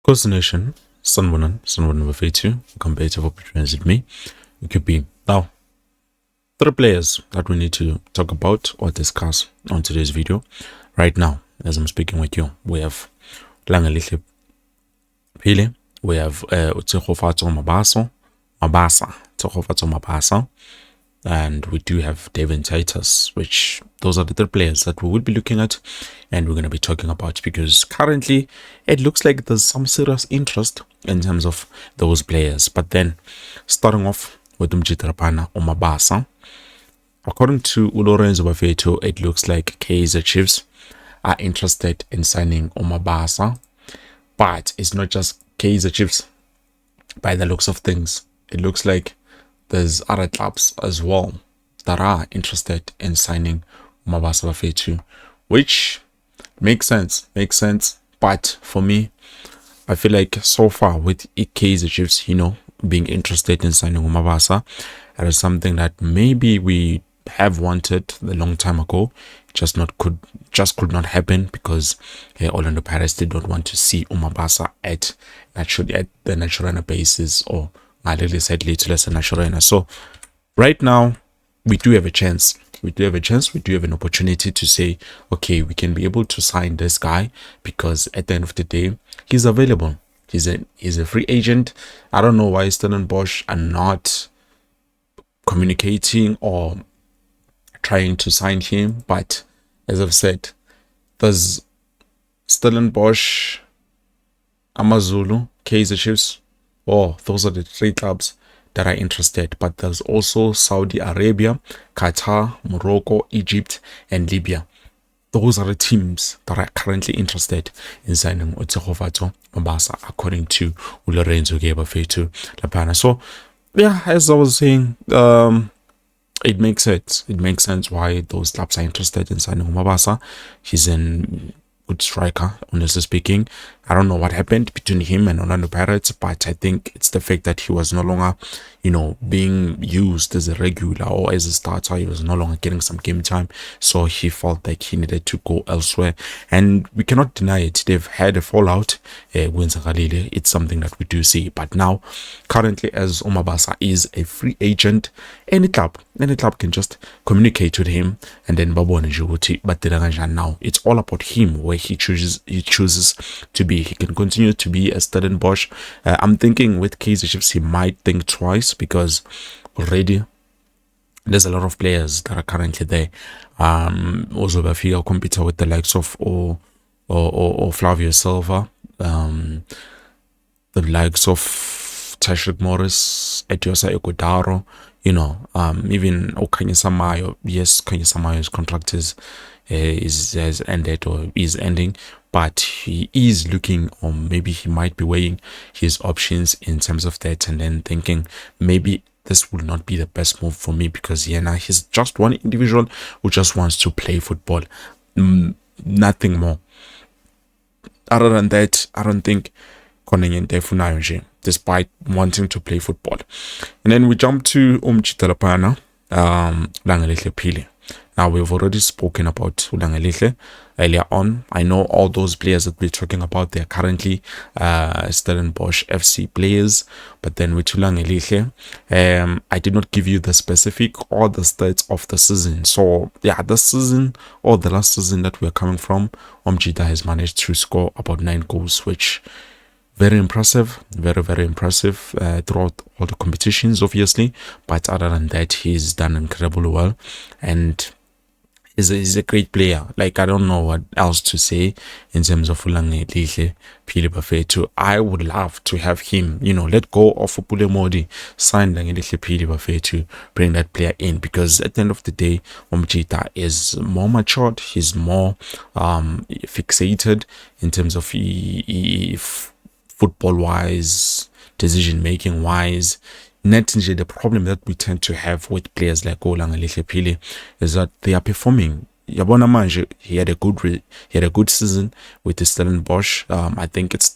Coast Nation, Sunwunan Bafetu, competitive opportunities with me. It could be now three players that we need to talk about or discuss on today's video. Right now, as I'm speaking with you, we have Langelihle Phili, we have Tshegofatso Mabasa, and we do have Devin Titus, which those are the three players that we will be looking at and we're going to be talking about, because currently it looks like there's some serious interest in terms of those players. But then starting off with Omabasa, according to Lorenzo Bafeto, it looks like Kaizer Chiefs are interested in signing Omabasa, but it's not just Kaizer Chiefs by the looks of things. It looks like there's other clubs as well that are interested in signing Omabasa Bafetu, which makes sense. But for me, I feel like so far with Kaizer Chiefs, being interested in signing Omabasa, that is something that maybe we have wanted a long time ago, could not happen because Orlando Pirates did not want to see Omabasa at the natural basis, or sadly to less natural. So right now we do have a chance. We do have an opportunity to say, okay, we can be able to sign this guy, because at the end of the day, he's available. He's a free agent. I don't know why Stellenbosch are not communicating or trying to sign him, but as I've said, there's Stellenbosch, AmaZulu, Kaizer Chiefs. Those are the three clubs that are interested. But there's also Saudi Arabia, Qatar, Morocco, Egypt, and Libya. Those are the teams that are currently interested in signing Tshegofatso Mabasa, according to Lorenzo Bafetu Lapana. So, yeah, as I was saying, it makes sense. It makes sense why those clubs are interested in signing Omabasa. He's a good striker, honestly speaking. I don't know what happened between him and Orlando Pirates, but I think it's the fact that he was no longer, being used as a regular or as a starter. He was no longer getting some game time, so he felt like he needed to go elsewhere. And we cannot deny it. They've had a fallout. It's something that we do see. But now, currently, as Omabasa is a free agent, any club can just communicate with him, and then but now it's all about him, where he chooses to be. He can continue to be a Stellenbosch. I'm thinking with Kaizer Chiefs, he might think twice, because already there's a lot of players that are currently there. Also, Bafika compete with the likes of or Flavio Silva, the likes of Tashrik Morris, Etiosa Ekodaro, even Okanye Samayo. Yes, Kanye Samayo's contract has ended or is ending, but he is looking, or maybe he might be weighing his options in terms of that, and then thinking maybe this will not be the best move for me, because he's just one individual who just wants to play football, nothing more. Other than that, I don't think despite wanting to play football. And then we jump to Langelihle Phili. Now, we've already spoken about Langelihle earlier on. I know all those players that we're talking about, they're currently Stellenbosch FC players. But then with Langelihle, I did not give you the specific or the stats of the season. So, yeah, this season or the last season that we're coming from, Omjita has managed to score about 9 goals, which very impressive, very impressive throughout all the competitions, obviously. But other than that, he's done incredibly well, and he's a great player. Like, I don't know what else to say in terms of Langelihle Phili Bafetu. I would love to have him, let go of Pule Modi, sign Langelihle Phili Bafetu, bring that player in, because at the end of the day, Omjita is more matured. He's more fixated in terms of football-wise, decision-making-wise. The problem that we tend to have with players like Langelihle Phili is that they are performing. Yabona manje, he had a good season with the Stellenbosch. I think it's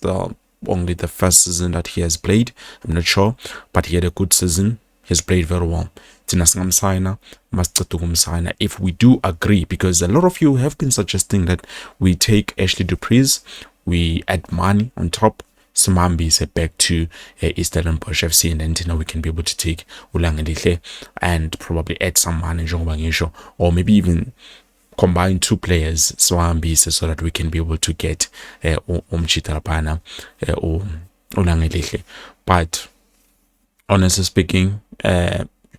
only the first season that he has played. I'm not sure, but he had a good season. He's played very well. If we do agree, because a lot of you have been suggesting that we take Ashley Dupreez, we add money on top, Simambise back to Stellenbosch FC, and then we can be able to take Langelihle and probably add some money, or maybe even combine 2 players, Simambise, so that we can be able to get Umchitarapana or Langelihle. But honestly speaking,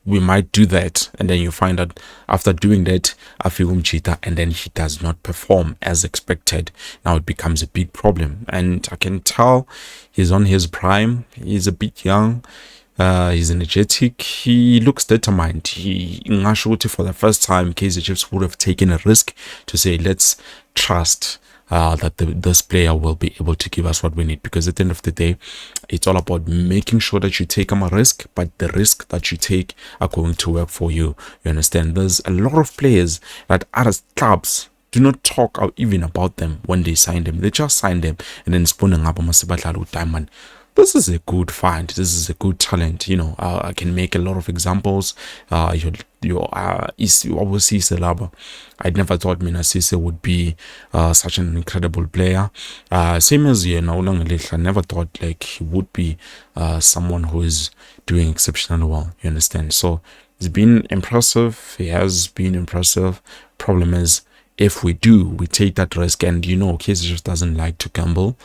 we might do that, and then you find out after doing that, Afigum Cheetah, and then he does not perform as expected. Now it becomes a big problem, and I can tell he's on his prime. He's a bit young. He's energetic. He looks determined. For the first time, Kaizer Chiefs would have taken a risk to say, let's trust that this player will be able to give us what we need, because at the end of the day, it's all about making sure that you take a risk, but the risk that you take are going to work for you. You understand? There's a lot of players that other clubs do not talk even about them when they sign them. They just sign them and then spawning up a diamond. This is a good find. This is a good talent. I can make a lot of examples. Your obviously Selaba. I never thought Mina Sise would be such an incredible player. Same as Langelihle. I never thought like he would be someone who is doing exceptionally well. You understand? So he's been impressive. He has been impressive. Problem is, if we take that risk, and Kaizer just doesn't like to gamble.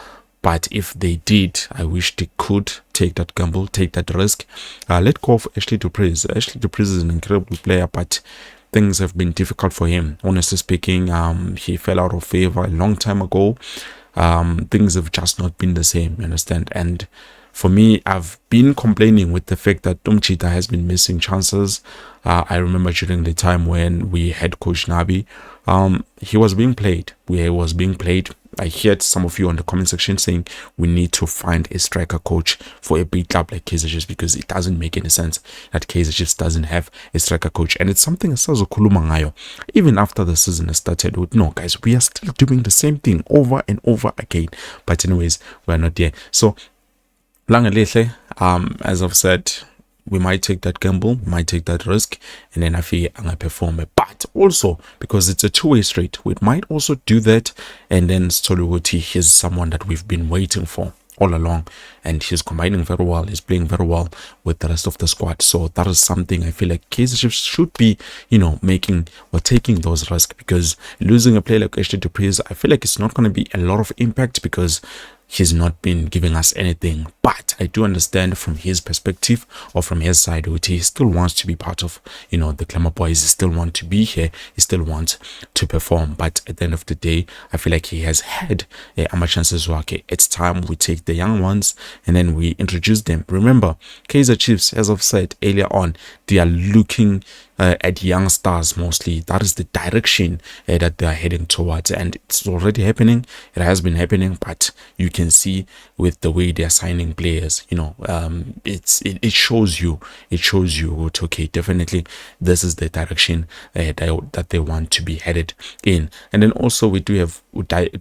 But if they did, I wish they could take that gamble, take that risk. Let go of Ashley Dupreez. Ashley Dupreez is an incredible player, but things have been difficult for him. Honestly speaking, he fell out of favor a long time ago. Things have just not been the same, you understand? And for me, I've been complaining with the fact that Cheetah has been missing chances. I remember during the time when we had Coach Nabi, he was being played. He was being played. I heard some of you on the comment section saying we need to find a striker coach for a big club like Kaizer Chiefs, because it doesn't make any sense that Kaizer Chiefs doesn't have a striker coach. And it's something that even after the season has started, with no guys, we are still doing the same thing over and over again. But anyways, we're not there. So Langelihle, as I've said, we might take that gamble, we might take that risk, and then I feel I'm gonna perform it. But also, because it's a two-way street, we might also do that, and then Stoluwuti is someone that we've been waiting for all along, and he's combining very well, he's playing very well with the rest of the squad. So that is something I feel like Kaizer Chiefs should be, making or taking those risks, because losing a player like Ashley Dupreez, I feel like it's not going to be a lot of impact, because he's not been giving us anything. But I do understand from his perspective, or from his side, he still wants to be part of, the Glamour Boys. He still wants to be here. He still wants to perform. But at the end of the day, I feel like he has had chances. Okay, it's time we take the young ones and then we introduce them. Remember, Kaizer Chiefs, as I've said earlier on, they are looking at young stars mostly. That is the direction that they are heading towards, and it's already happening. It has been happening, but you can see with the way they are signing players, it shows you okay, definitely this is the direction that they want to be headed in. And then also we do have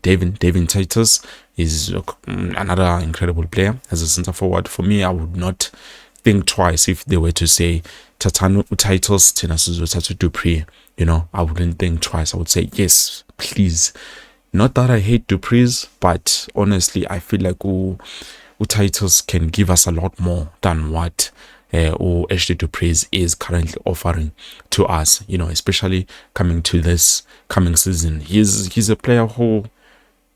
Devin Titus is another incredible player as a center forward. For me, I would not think twice if they were to say Tatanu Titus, Tatu Dupree. I wouldn't think twice. I would say yes, please. Not that I hate Dupreez, but honestly, I feel like Titus can give us a lot more than what Ashley Dupreez is currently offering to us. Especially coming to this coming season, he's a player who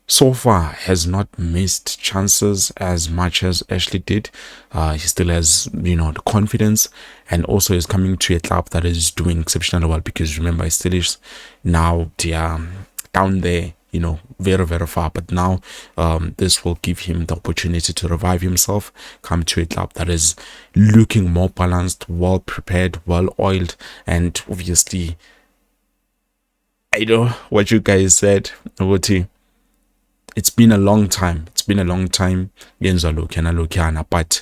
so far has not missed chances as much as Ashley did. He still has, the confidence, and also is coming to a club that is doing exceptionally well, because remember, he still is now down there, very, very far. But now this will give him the opportunity to revive himself, come to a club that is looking more balanced, well prepared, well oiled, and obviously, I know what you guys said, Oti. It's been a long time. But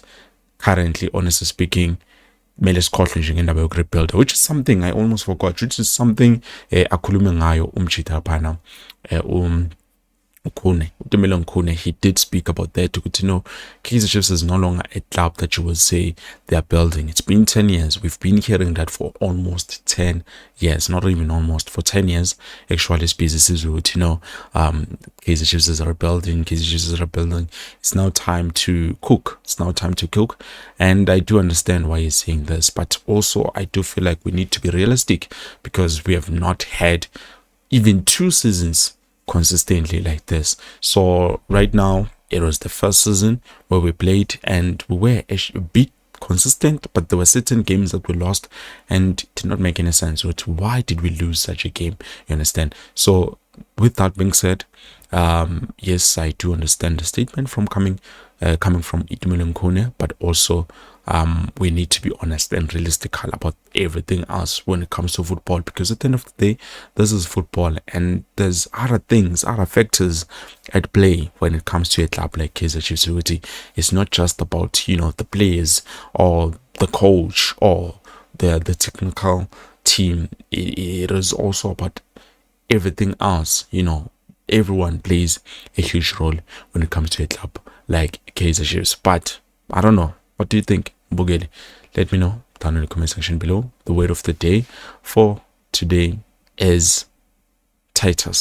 currently, honestly speaking, which is something I almost forgot, which is something akhulume ngayo umchitha phana Nkune, he did speak about that. To know Kaizer Chiefs is no longer a club that you would say they are building. It's been 10 years. We've been hearing that for almost 10 years, not even almost, for 10 years. Actually, businesses would, Kaizer Chiefs is rebuilding. Kaizer Chiefs is rebuilding. It's now time to cook. It's now time to cook. And I do understand why he's saying this, but also I do feel like we need to be realistic because we have not had even 2 seasons consistently like this. So right now it was the first season where we played and we were a bit consistent, but there were certain games that we lost and it did not make any sense. So why did we lose such a game? You understand? So with that being said, yes, I do understand the statement from coming from Nkune, but also we need to be honest and realistic about everything else when it comes to football, because at the end of the day, this is football and there's other things, other factors at play when it comes to a club like Kaizer Chiefs. It's not just about the players or the coach or the technical team. It is also about everything else. Everyone plays a huge role when it comes to a club like Kaizer Chiefs. But I don't know, what do you think, Bugeli? Let me know down in the comment section below. The word of the day for today is Titus.